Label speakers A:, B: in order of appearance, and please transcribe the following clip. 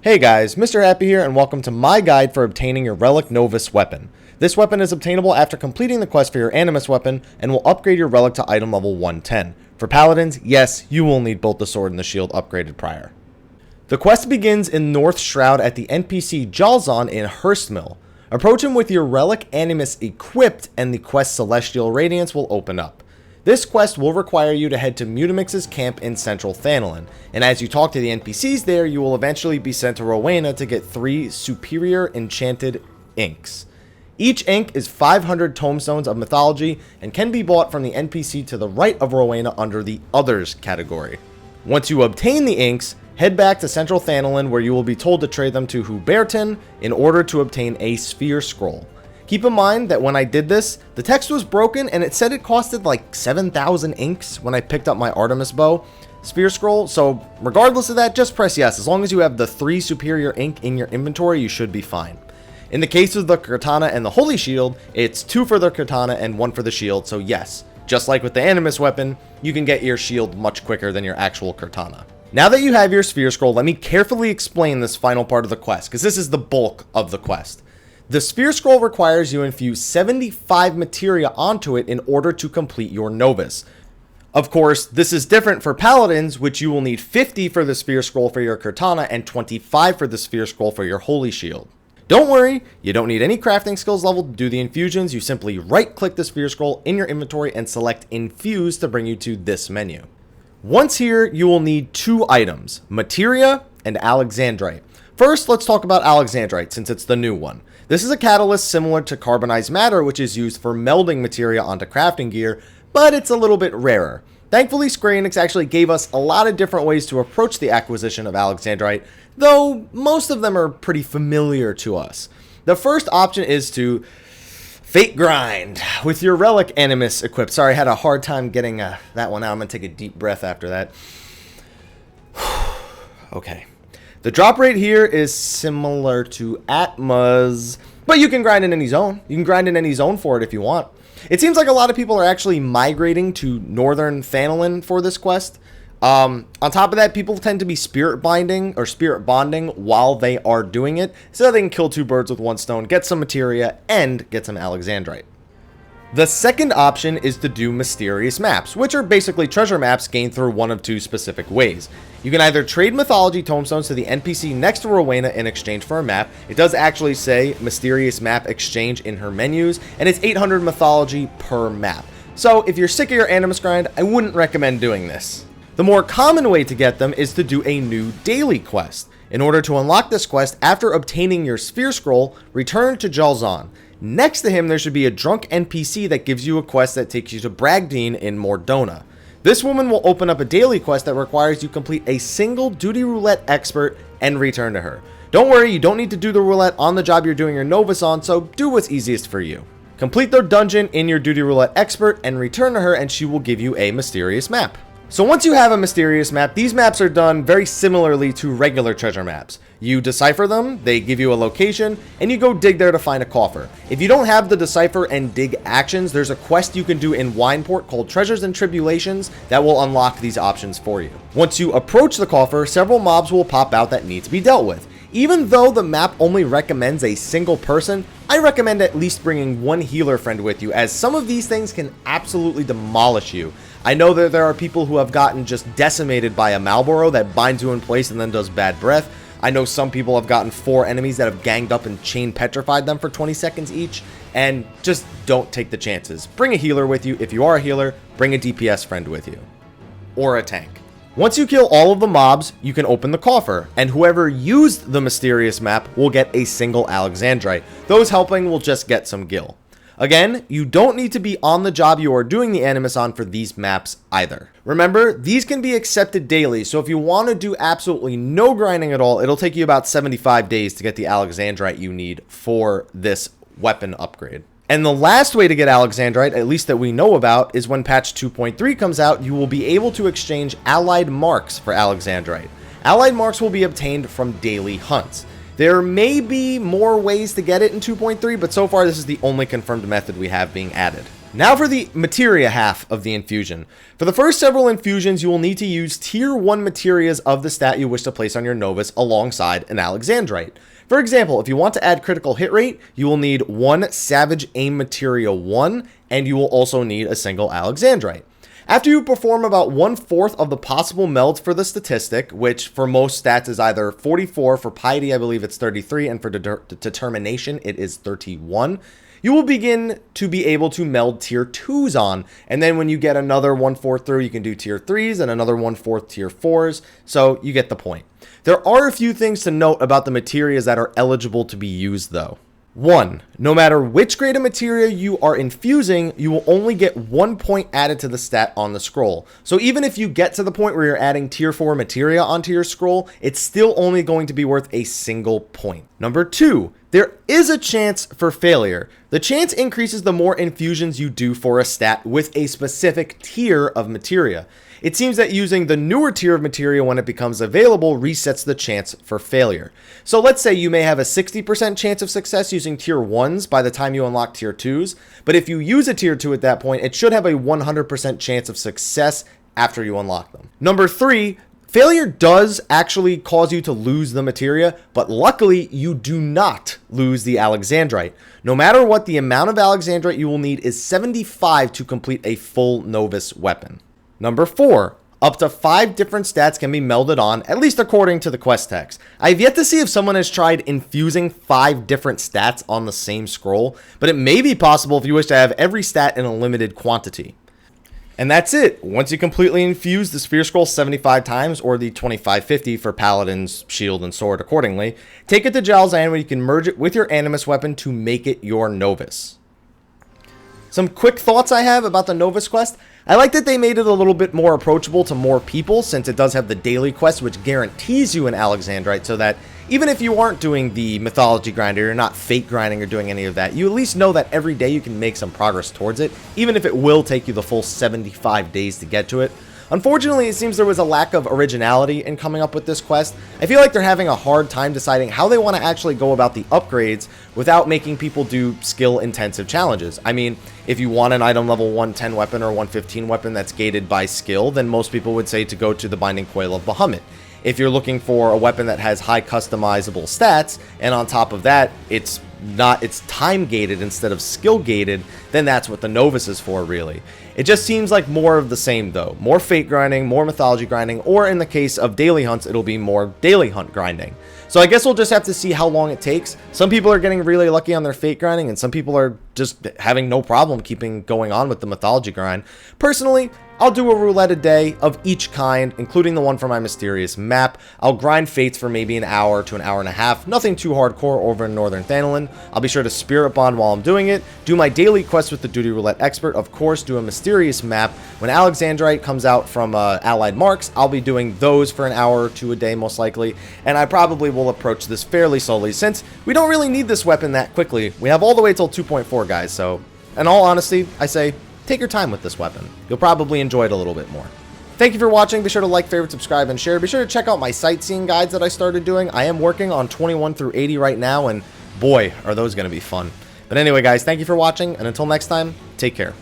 A: Hey guys, Mr. Happy here, and welcome to my guide for obtaining your Relic Novus weapon. This weapon is obtainable after completing the quest for your Animus weapon, and will upgrade your relic to item level 110. For Paladins, yes, you will need both the sword and the shield upgraded prior. The quest begins in North Shroud at the NPC Jalzon in Hurstmill. Approach him with your Relic Animus equipped, and the quest Celestial Radiance will open up. This quest will require you to head to Mutamix's camp in Central Thanalin, and as you talk to the NPCs there, you will eventually be sent to Rowena to get 3 superior enchanted inks. Each ink is 500 tomestones of mythology and can be bought from the NPC to the right of Rowena under the Others category. Once you obtain the inks, head back to Central Thanalin where you will be told to trade them to Hubertin in order to obtain a Sphere Scroll. Keep in mind that when I did this, the text was broken and it said it costed like 7,000 inks when I picked up my Artemis bow Sphere Scroll, so regardless of that, just press yes. As long as you have the 3 superior ink in your inventory, you should be fine. In the case of the Katana and the Holy Shield, it's 2 for the Katana and 1 for the shield, so yes, just like with the Animus weapon, you can get your shield much quicker than your actual Katana. Now that you have your Sphere Scroll, let me carefully explain this final part of the quest, because this is the bulk of the quest. The Sphere Scroll requires you infuse 75 materia onto it in order to complete your Novus. Of course, this is different for Paladins, which you will need 50 for the Sphere Scroll for your Katana and 25 for the Sphere Scroll for your Holy Shield. Don't worry, you don't need any crafting skills level to do the infusions. You simply right-click the Sphere Scroll in your inventory and select Infuse to bring you to this menu. Once here, you will need 2 items, Materia and Alexandrite. First, let's talk about Alexandrite, since it's the new one. This is a catalyst similar to carbonized matter, which is used for melding materia onto crafting gear, but it's a little bit rarer. Thankfully, Square Enix actually gave us a lot of different ways to approach the acquisition of Alexandrite, though most of them are pretty familiar to us. The first option is to Fate Grind with your Relic Animus equipped. Sorry, I had a hard time getting that one out. I'm going to take a deep breath after that. Okay. The drop rate here is similar to Atma's, but you can grind in any zone. You can grind in any zone for it if you want. It seems like a lot of people are actually migrating to Northern Thanalin for this quest. On top of that, people tend to be spirit bonding while they are doing it, so they can kill 2 birds with 1 stone, get some materia, and get some Alexandrite. The second option is to do mysterious maps, which are basically treasure maps gained through one of 2 specific ways. You can either trade mythology tomestones to the NPC next to Rowena in exchange for a map. It does actually say mysterious map exchange in her menus, and it's 800 mythology per map. So if you're sick of your Animus grind, I wouldn't recommend doing this. The more common way to get them is to do a new daily quest. In order to unlock this quest, after obtaining your Sphere Scroll, return to Jalzon. Next to him, there should be a drunk NPC that gives you a quest that takes you to Bragdine in Mordona. This woman will open up a daily quest that requires you complete a single Duty Roulette expert and return to her. Don't worry, you don't need to do the roulette on the job you're doing your Novus on, so do what's easiest for you. Complete the dungeon in your Duty Roulette expert and return to her, and she will give you a mysterious map. So once you have a mysterious map, these maps are done very similarly to regular treasure maps. You decipher them, they give you a location, and you go dig there to find a coffer. If you don't have the decipher and dig actions, there's a quest you can do in Wineport called Treasures and Tribulations that will unlock these options for you. Once you approach the coffer, several mobs will pop out that need to be dealt with. Even though the map only recommends a single person, I recommend at least bringing 1 healer friend with you, as some of these things can absolutely demolish you. I know that there are people who have gotten just decimated by a Malboro that binds you in place and then does bad breath. I know some people have gotten 4 enemies that have ganged up and chain petrified them for 20 seconds each, and just don't take the chances. Bring a healer with you. If you are a healer, bring a DPS friend with you. Or a tank. Once you kill all of the mobs, you can open the coffer, and whoever used the mysterious map will get a single Alexandrite. Those helping will just get some gil. Again, you don't need to be on the job you are doing the Animus on for these maps either. Remember, these can be accepted daily, so if you want to do absolutely no grinding at all, it'll take you about 75 days to get the Alexandrite you need for this weapon upgrade. And the last way to get Alexandrite, at least that we know about, is when patch 2.3 comes out, you will be able to exchange allied marks for Alexandrite. Allied marks will be obtained from daily hunts. There may be more ways to get it in 2.3, but so far this is the only confirmed method we have being added. Now for the Materia half of the infusion. For the first several infusions, you will need to use tier 1 Materias of the stat you wish to place on your Novus alongside an Alexandrite. For example, if you want to add critical hit rate, you will need 1 Savage Aim Materia 1, and you will also need a single Alexandrite. After you perform about 1/4 of the possible melds for the statistic, which for most stats is either 44, for Piety I believe it's 33, and for Determination it is 31, you will begin to be able to meld tier 2s on, and then when you get another 1/4 through, you can do tier 3s and another 1/4 tier 4s, so you get the point. There are a few things to note about the Materias that are eligible to be used though. 1. No matter which grade of materia you are infusing, you will only get 1 point added to the stat on the scroll. So even if you get to the point where you're adding tier 4 materia onto your scroll, it's still only going to be worth a single point. Number 2. There is a chance for failure. The chance increases the more infusions you do for a stat with a specific tier of materia. It seems that using the newer tier of materia when it becomes available resets the chance for failure. So let's say you may have a 60% chance of success using tier 1s by the time you unlock tier 2s, but if you use a tier 2 at that point, it should have a 100% chance of success after you unlock them. Number 3, failure does actually cause you to lose the materia, but luckily you do not lose the Alexandrite. No matter what, the amount of Alexandrite you will need is 75 to complete a full Novus weapon. Number 4, up to 5 different stats can be melded on, at least according to the quest text. I've yet to see if someone has tried infusing 5 different stats on the same scroll, but it may be possible if you wish to have every stat in a limited quantity. And that's it. Once you completely infuse the Sphere Scroll 75 times, or the 2550 for Paladin's Shield and Sword accordingly, take it to Jalzan where you can merge it with your Animus weapon to make it your Novus. Some quick thoughts I have about the Novus quest. I like that they made it a little bit more approachable to more people, since it does have the daily quest, which guarantees you an Alexandrite, so that even if you aren't doing the mythology grind, or you're not fate grinding or doing any of that, you at least know that every day you can make some progress towards it, even if it will take you the full 75 days to get to it. Unfortunately, it seems there was a lack of originality in coming up with this quest. I feel like they're having a hard time deciding how they want to actually go about the upgrades without making people do skill-intensive challenges. I mean, if you want an item level 110 weapon or 115 weapon that's gated by skill, then most people would say to go to the Binding Coil of Bahamut. If you're looking for a weapon that has high customizable stats, and on top of that, it's time gated instead of skill gated, then that's what the Novus is for, really. It just seems like more of the same though. More fate grinding, more mythology grinding, or in the case of daily hunts, it'll be more daily hunt grinding. So I guess we'll just have to see how long it takes. Some people are getting really lucky on their fate grinding, and some people are just having no problem keeping going on with the mythology grind. Personally, I'll do a roulette a day of each kind, including the one for my mysterious map. I'll grind fates for maybe an hour to an hour and a half, nothing too hardcore over in Northern Thanalan. I'll be sure to spirit bond while I'm doing it, do my daily quest with the Duty Roulette Expert, of course, do a mysterious map. When Alexandrite comes out from Allied Marks, I'll be doing those for an hour to a day most likely, and I probably will approach this fairly slowly since we don't really need this weapon that quickly. We have all the way till 2.4, guys, so in all honesty, I say take your time with this weapon. You'll probably enjoy it a little bit more. Thank you for watching. Be sure to like, favorite, subscribe, and share. Be sure to check out my sightseeing guides that I started doing. I am working on 21 through 80 right now, and boy, are those going to be fun. But anyway, guys, thank you for watching, and until next time, take care.